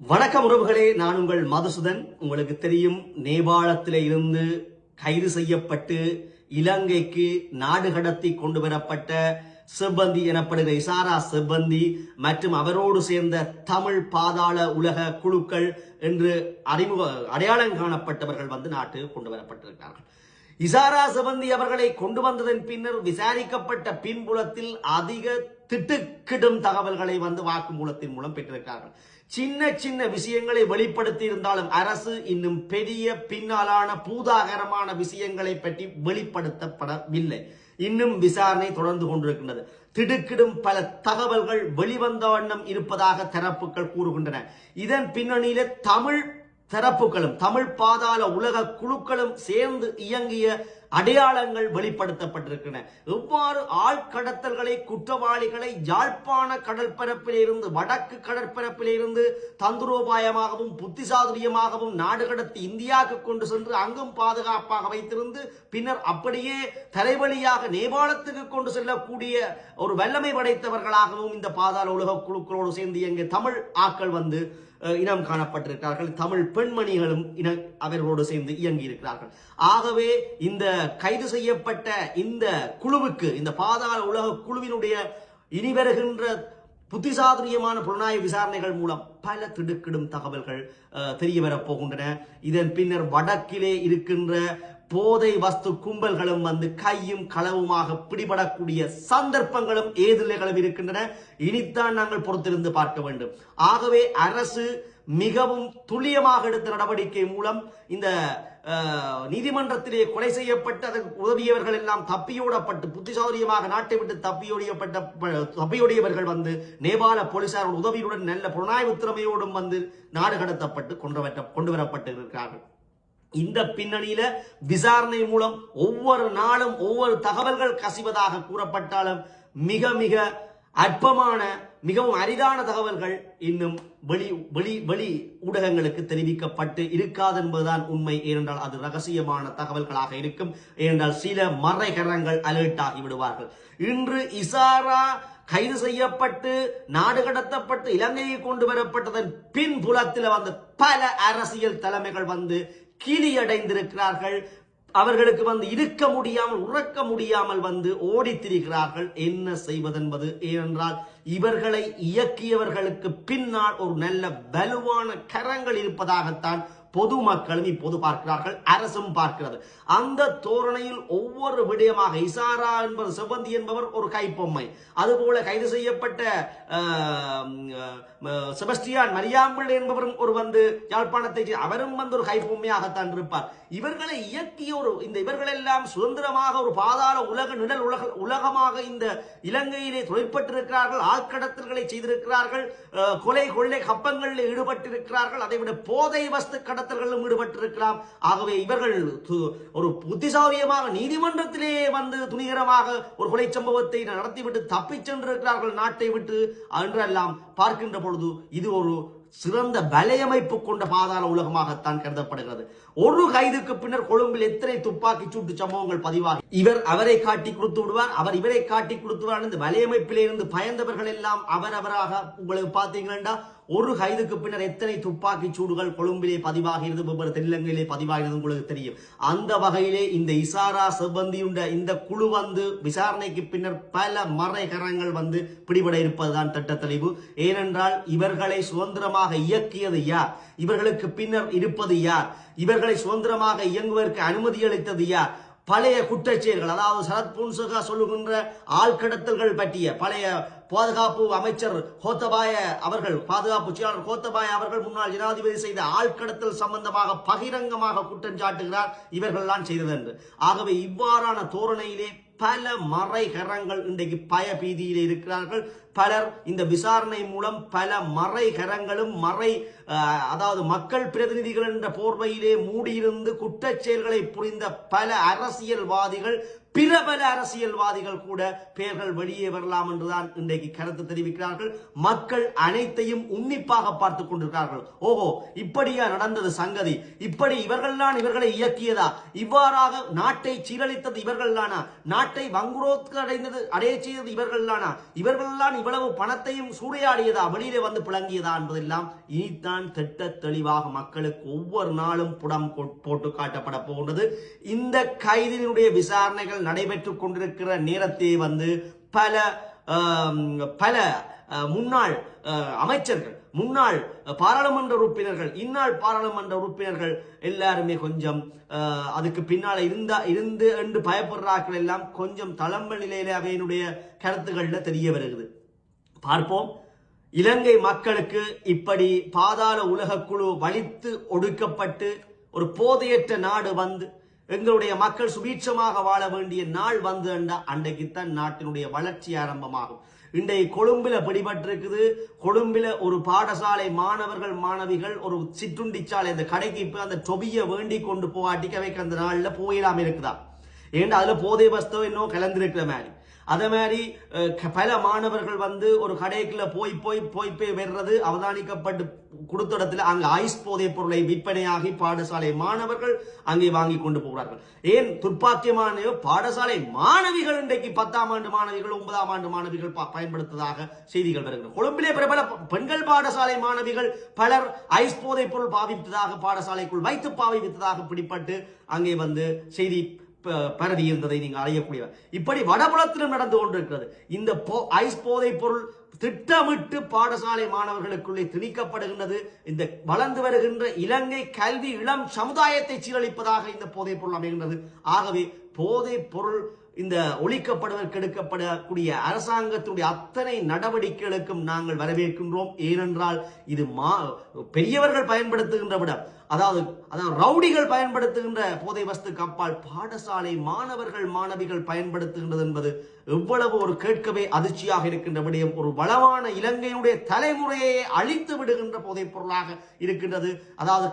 வணக்கம் உறவுகளே, நான் உங்கள் மதுசூதன். உங்களுக்கு தெரியும், நேபாளத்திலே இருந்து கைது செய்யப்பட்டு இலங்கைக்கு நாடு கடத்தி கொண்டு வரப்பட்ட செவ்வந்தி எனப்படுகிற இசாரா செவ்வந்தி மற்றும் அவரோடு சேர்ந்த தமிழ் பாதாள உலக குழுக்கள் என்று அடையாளம் காணப்பட்டவர்கள் நாட்டுக்கு கொண்டு வரப்பட்டிருக்கிறார்கள். இசாரா செவ்வந்தி அவர்களை கொண்டு வந்ததன் பின்னர் விசாரிக்கப்பட்ட பின்புலத்தில் அதிக திட்டுக்கிடும் தகவல்களை வாக்குமூலத்தின் மூலம் பெற்றிருக்கிறார்கள். சின்ன சின்ன விஷயங்களை வெளிப்படுத்தி இருந்தாலும் அரசு இன்னும் பெரிய பின்னாலான பூதாகரமான விஷயங்களை பற்றி வெளிப்படுத்தப்படவில்லை. இன்னும் விசாரணை தொடர்ந்து கொண்டிருக்கின்றது. திடுக்கிடும் பல தகவல்கள் வெளிவந்த வண்ணம் இருப்பதாக தரப்புகள் கூறுகின்றன. இதன் பின்னணியிலே தமிழ் தரப்புகளும் தமிழ் பாதாள உலக குழுக்களும் சேர்ந்து இயங்கிய அடையாளங்கள் வெளிப்படுத்தப்பட்டிருக்கின்றன. எவ்வாறு ஆழ்கடத்தல்களை குற்றவாளிகளை யாழ்ப்பாண கடற்பரப்பில் இருந்து வடக்கு கடற்பரப்பில் இருந்து தந்திரோபாயமாகவும் புத்திசாதுரியமாகவும் நாடு கடத்தி இந்தியாவுக்கு கொண்டு சென்று அங்கும் பாதுகாப்பாக வைத்திருந்து பின்னர் அப்படியே தரைவழியாக நேபாளத்துக்கு கொண்டு செல்லக்கூடிய ஒரு வல்லமை படைத்தவர்களாகவும் இந்த பாதாள உலக குழுக்களோடு சேர்ந்து இயங்கிய தமிழ் ஆக்கள் இனம் காணப்பட்டிருக்கிறார்கள். தமிழ் பெண்மணிகளும் அவர்களோடு சேர்ந்து இயங்கி இருக்கிறார்கள். ஆகவே இந்த கைது செய்யப்பட்ட இந்த குழுவுக்கு, இந்த பாதாள உலக குழுவினுடைய இனி வருகின்ற புத்திசாதுரியமான புலனாய்வு விசாரணைகள் மூலம் பல திடுக்கிடும் தகவல்கள் தெரியவரப் போகின்றன. இதன் பின்னர் வடக்கிலே இருக்கின்ற போதை வஸ்து கும்பல்களும் கையும் களவுமாக பிடிபடக்கூடிய சந்தர்ப்பங்களும் ஏதிலைகளும் இருக்கின்றன. இனித்தான் நாங்கள் பொறுத்திருந்து பார்க்க வேண்டும். ஆகவே அரசு மிகவும் துல்லியமாக எடுத்த நடவடிக்கை மூலம் இந்த நீதிமன்றத்திலே கொலை செய்யப்பட்டு அதற்கு உதவியவர்கள் எல்லாம் தப்பியோடப்பட்டு புத்திசாலியமாக நாட்டை விட்டு தப்பியோடியவர்கள் நேபாள போலீசார் உதவியுடன் நல்ல புலனாய்வு திறமையோடும் நாடு கடத்தப்பட்டு கொண்டு வரப்பட்டிருக்கிறார்கள். இந்த பின்னணியில விசாரணை மூலம் ஒவ்வொரு நாளும் ஒவ்வொரு தகவல்கள் கசிவதாக கூறப்பட்டாலும் மிக மிக அற்பமான மிகவும் அரிதான தகவல்கள் இன்னும் வெளி ஊடகங்களுக்கு தெரிவிக்கப்பட்டு இருக்காது என்பதுதான் உண்மை. ஏனென்றால் அது ரகசியமான தகவல்களாக இருக்கும். ஏனென்றால் சில மறைகரங்கள் அலர்ட் ஆகி விடுவார்கள். இன்று இசாரா கைது செய்யப்பட்டு நாடு கடத்தப்பட்டு இலங்கையை கொண்டு வரப்பட்டதன் பின்புலத்தில் பல அரசியல் தலைமைகள் கீழியடைந்திருக்கிறார்கள். அவர்களுக்கு இருக்க முடியாமல் உறக்க முடியாமல் ஓடித்திருக்கிறார்கள். என்ன செய்வதென்பது? ஏனென்றால் இவர்களை இயக்கியவர்களுக்கு பின்னால் ஒரு நல்ல வலுவான கரங்கள் இருப்பதாகத்தான் பொதுமக்களும் இப்போது பார்க்கிறார்கள், அரசும் பார்க்கிறது. அந்த தோரணையில் ஒவ்வொரு விடயமாக இசாரா என்பது செவ்வந்தி என்பவர் ஒரு கைப்பொம்மை, அதுபோல கைது செய்யப்பட்ட செபஸ்டியான் மரியாம்பிள்ளை என்பவரும் ஒரு யாழ்ப்பாணத்தை அவரும் ஒரு கைப்பொம்மையாகத்தான் இருப்பார். இவர்களை இயக்கிய இவர்களெல்லாம் சுதந்திரமாக ஒரு பாதாள உலக நிழல் உலகமாக இந்த இலங்கையிலே தொழிற்பட்டிருக்கிறார்கள். ஆழ்கடத்தல்களை செய்திருக்கிறார்கள், கொலை கொள்ளை கப்பங்களில் ஈடுபட்டிருக்கிறார்கள், அதைவிட போதை வஸ்து கடத்தல்களும் ஈடுபட்டிருக்கலாம். ஆகவே இவர்கள் ஒரு புத்திசாலியமாக நீதிமன்றத்திலே துணிகரமாக ஒரு கொலை சம்பவத்தை நடத்திவிட்டு தப்பிச் சென்றிருக்கிறார்கள் நாட்டை விட்டு என்றெல்லாம் பார்க்கின்ற பொழுது இது ஒரு சிறந்த வலையமைப்பு கொண்ட பாதாள உலகமாகத்தான் கருதப்படுகிறது. ஒரு கைதுக்கு பின்னர் கொழும்பில் எத்தனை துப்பாக்கி சூட்டு சம்பவங்கள் பதிவாகி இவர் அவரை காட்டி கொடுத்து விடுவார், அவர் இவரை காட்டி கொடுத்துவார். இந்த வலையமைப்பிலே இருந்து பயந்தவர்கள் எல்லாம் அவரவராக உங்களுக்கு பார்த்தீங்கன்னா ஒரு கைதுக்கு பின்னர் எத்தனை துப்பாக்கி சூடுகள் கொழும்பிலே பதிவாகிறது, வெவ்வேறு தென்னிலங்கையிலே பதிவாகிறது உங்களுக்கு தெரியும். அந்த வகையிலே இந்த இசாரா செவ்வந்தியுண்ட இந்த குழு விசாரணைக்கு பின்னர் பல மறைகரங்கள் பிடிபட இருப்பதுதான் திட்டத்தெளிவு. ஏனென்றால் இவர்களை சுதந்திரமாக இயக்கியது யார், இவர்களுக்கு பின்னர் இருப்பது யார், இவர்களை சுதந்திரமாக இயங்குவதற்கு அனுமதி அளித்தது யார், பழைய குற்றச்செயல்கள், அதாவது சரத் பொன்சேகா சொல்லுகின்ற ஆழ்கடத்தல்கள் பற்றிய பழைய பாதுகாப்பு அமைச்சர் கோத்தபாய அவர்கள், பாதுகாப்பு செயலாளர் கோத்தபாய அவர்கள் முன்னாள் ஜனாதிபதி செய்த ஆழ்கடத்தல் சம்பந்தமாக பகிரங்கமாக குற்றம் சாட்டுகிறார் இவர்கள்லாம் செய்தது என்று. ஆகவே இவ்வாறான தோரணையிலே பல மறைகரங்கள் இன்றைக்கு பயபீதியில் இருக்கிறார்கள். பலர் இந்த விசாரணை மூலம் பல மறைகரங்களும் அதாவது மக்கள் பிரதிநிதிகள் என்ற போர்வையிலே மூடியிருந்து குற்றச் செயல்களை புரிந்த பல அரசியல்வாதிகள் பிரபல அரசியல்வாதிகள் கூட பெயர்கள் வெளியே வரலாம் என்றுதான் இன்றைக்கு கருத்து தெரிவிக்கிறார்கள். மக்கள் அனைத்தையும் உன்னிப்பாக பார்த்துக் கொண்டிருக்கிறார்கள். ஓஹோ, இப்படியா நடந்தது சங்கதி, இப்படி இவர்கள்தான் இவர்களை இயக்கியதா, இவ்வாறாக நாட்டை சீரழித்தது இவர்கள்தானா, நாட்டை வங்குரோத்து அடைய செய்தது இவர்கள்தானா, இவர்கள்தான் இவ்வளவு பணத்தையும் சூறையாடியதா, வெளியிலே வந்து பிளங்கியதா என்பதெல்லாம் இனித்தான் திட்ட தெளிவாக மக்களுக்கு ஒவ்வொரு நாளும் புடம் போட்டு காட்டப்பட போகின்றது. இந்த கைதினுடைய விசாரணைகள் நடைபெற்றுக் கொண்டிருக்கிற நேரத்தை வந்து பல முன்னாள் அமைச்சர்கள், முன்னாள் பாராளுமன்ற உறுப்பினர்கள், இந்நாள் பாராளுமன்ற உறுப்பினர்கள் எல்லாருமே கொஞ்சம் அதுக்கு பின்னால இருந்து என்று பயப்படுறார்கள் எல்லாம் கொஞ்சம் தளம்பல் நிலையில அவையினுடைய கருத்துக்கள்ல தெரிய வருகிறது. பார்ப்போம். இலங்கை மக்களுக்கு இப்படி பாதாள உலக குழு வலித்து ஒடுக்கப்பட்டு ஒரு போதையற்ற நாடு வந்து எங்களுடைய மக்கள் சுபீட்சமாக வாழ வேண்டிய நாள் வந்து அன்றைக்குத்தான் நாட்டினுடைய வளர்ச்சி ஆரம்பமாகும். இன்றைக்கு கொழும்பில பிடிபட்டிருக்குது. கொழும்பில ஒரு பாடசாலை மாணவர்கள் மாணவிகள் ஒரு சிற்றுண்டிச்சாலை அந்த கடைக்கு இப்ப அந்த டொபிய வேண்டி கொண்டு போகாட்டிக்க வைக்க அந்த நாள்ல போயிடாம இருக்குதா, ஏன்னா அதுல போதை வஸ்து இன்னும் கலந்திருக்கிற மாதிரி. அதே மாதிரி பல மாணவர்கள் வந்து ஒரு கடைக்குள்ள போய் வர்றது அவதானிக்கப்பட்டு கொடுத்த இடத்துல அங்க ஐஸ் போதை பொருளை விற்பனையாகி பாடசாலை மாணவர்கள் அங்கே வாங்கி கொண்டு போகிறார்கள். ஏன் துர்ப்பாக்கியமான பாடசாலை மாணவிகள் இன்றைக்கு 10ஆம் ஆண்டு மாணவிகள் 9ஆம் ஆண்டு மாணவிகள் பயன்படுத்ததாக செய்திகள் வருகின்றன. கொழும்பிலே பிரபல பெண்கள் பாடசாலை மாணவிகள் பலர் ஐஸ் போதை பொருள் பாவித்ததாக, பாடசாலைக்குள் வைத்து பாவித்ததாக பிடிப்பட்டு அங்கே வந்து செய்தி பரவி இருந்ததை நீங்கள் அறியக்கூடியவர். இப்படி வடபுலத்திலும் நடந்து கொண்டிருக்கிறது. இந்த ஐஸ் போதை பொருள் திட்டமிட்டு பாடசாலை மாணவர்களுக்குள்ளே திணிக்கப்படுகின்றது. இந்த வளர்ந்து வருகின்ற இலங்கை கல்வி இளம் சமுதாயத்தை சீரழிப்பதாக இந்த போதைப் பொருள் அமைகின்றது. ஆகவே போதைப் பொருள் இந்த ஒழிக்கப்படுவதற்கு எடுக்கப்படக்கூடிய அரசாங்கத்தினுடைய அத்தனை நடவடிக்கைகளுக்கும் நாங்கள் வரவேற்கின்றோம். ஏனென்றால் இது பெரியவர்கள் பயன்படுத்துகின்ற விட, அதாவது ரவுடிகள் பயன்படுத்துகின்ற போதை வஸ்துக்கு அப்பால் பாடசாலை மாணவர்கள் மாணவிகள் பயன்படுத்துகின்றது என்பது எவ்வளவு ஒரு கேட்கவே அதிர்ச்சியாக இருக்கின்ற விடயம். ஒரு வளமான இலங்கையினுடைய தலைமுறையை அழித்து விடுகின்ற போதைப் பொருளாக இருக்கின்றது. அதாவது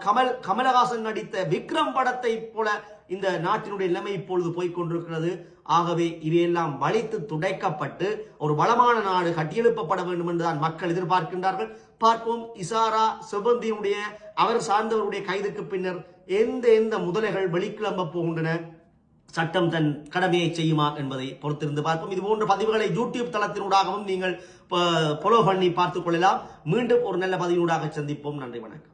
கமலஹாசன் நடித்த விக்ரம் படத்தை போல இந்த நாட்டினுடைய நிலைமை இப்பொழுது போய்கொண்டிருக்கிறது. ஆகவே இவையெல்லாம் வலித்து துடைக்கப்பட்டு ஒரு வளமான நாடு கட்டியெழுப்பப்பட வேண்டும் என்றுதான் மக்கள் எதிர்பார்க்கின்றார்கள். பார்ப்போம், இசாரா செவ்வந்தியுடைய அவர் சார்ந்தவருடைய கைதுக்கு பின்னர் எந்த முதலைகள் வெளிக்கிளம்ப போகின்றன, சட்டம் தன் கடமையை செய்யுமா என்பதை பொறுத்திருந்து பார்ப்போம். இது போன்ற பதிவுகளை யூடியூப் தளத்தினூடாகவும் நீங்கள் ஃபாலோ பண்ணி பார்த்துக் கொள்ளலாம். மீண்டும் ஒரு நல்ல பதிவினூடாக சந்திப்போம். நன்றி, வணக்கம்.